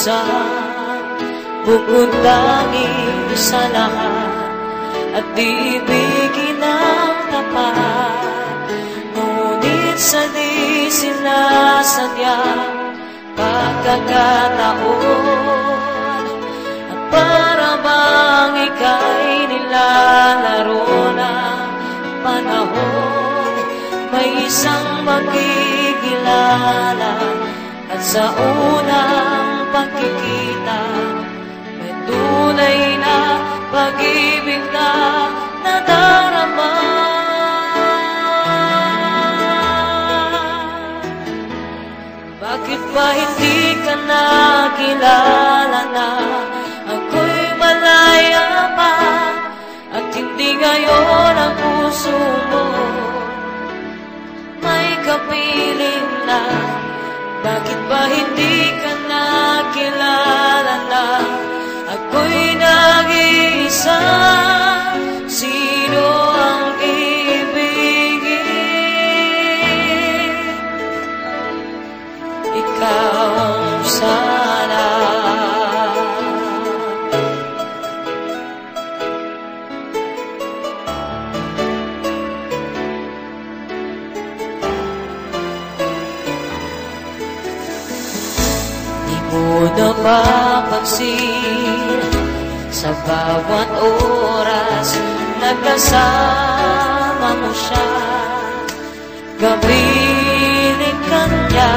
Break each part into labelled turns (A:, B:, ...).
A: isang bukod langit sa lahat at ibigin ang tapat. Ngunit sa di sinasadya pagkakataon at para bang ika'y nilalaro ng panahon, may isang magkikilala at sa unang pagkikita may tunay na pag-ibig na nadarama. Bakit ba hindi ka nakilala na ako'y malaya pa at hindi ngayon ang puso mo may kapiling na? Bakit ba hindi ka nakilala na ako'y nag-iisa? Sino ang ibigin? Ikaw sana. Di mo napapansin sa bawat oras nagkasama mo siya, gabilin kanya.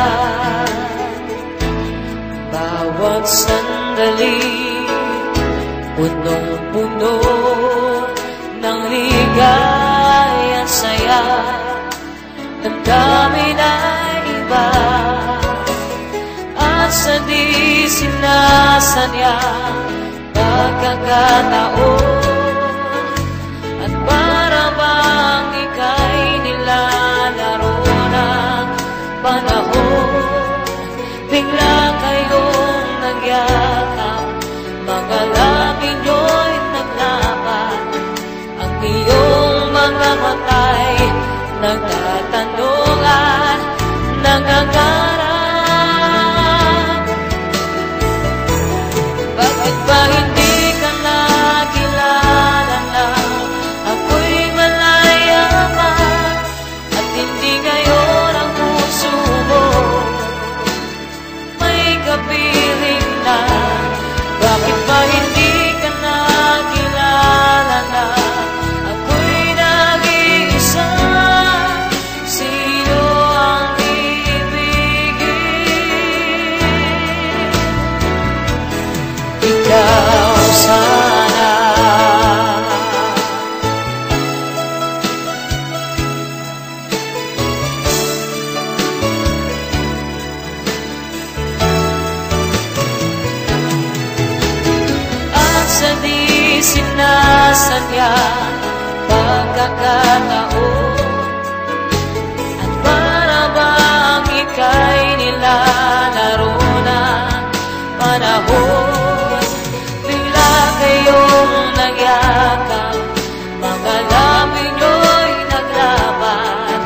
A: Bawat sandali punong-puno ng ligaya at saya, damdamin ay iba at sa di sinasadya pagkakataon at para bang ika'y nilalaro ng panahon, bigla kayong nagyakap, mga labi nyo'y naglapat, ang iyong mga matay nagtatanungan, nangangarap. Bakit ba hindi ka nakilala na ako'y malaya pa at hindi ngayon ang puso mo may kapiling na? Bakit ba hindi ka nakilala na ako'y nag-iisa? Sino ang ibigin? Ikaw sana. At sa di sinasadya pagkakataon at para bang ika'y nilalaro ng panahon, bigla kayong nagyakap, mga labi nyo'y naglaban,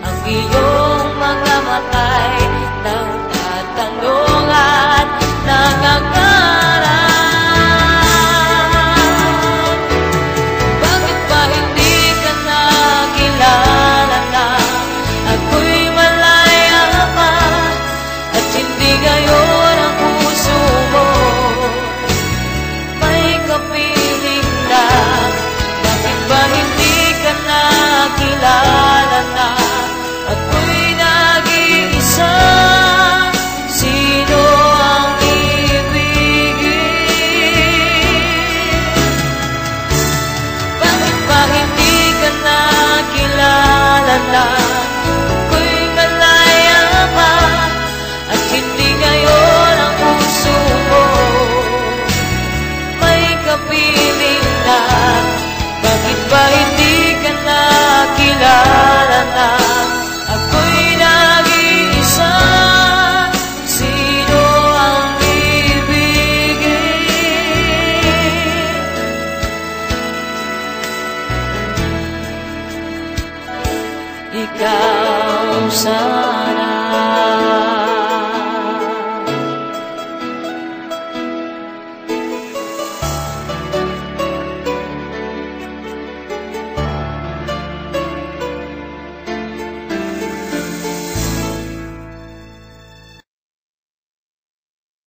A: ang iyong mga matay ng tatanungan, nangangarap. Bakit ba hindi ka nakilala na ako'y malaya pa at hindi ngayon ang puso mo may kapiling na? Bakit ba hindi ka nakilala na ako'y nag-iisa? Sino ang ibigin? Bakit ba hindi ka nakilala na ako'y malaya pa at hindi ngayon ang puso mo may kapiling na? Bakit ba hindi ka nakilala na ako'y nag-iisa? Sino ang ibigin? Ikaw sana.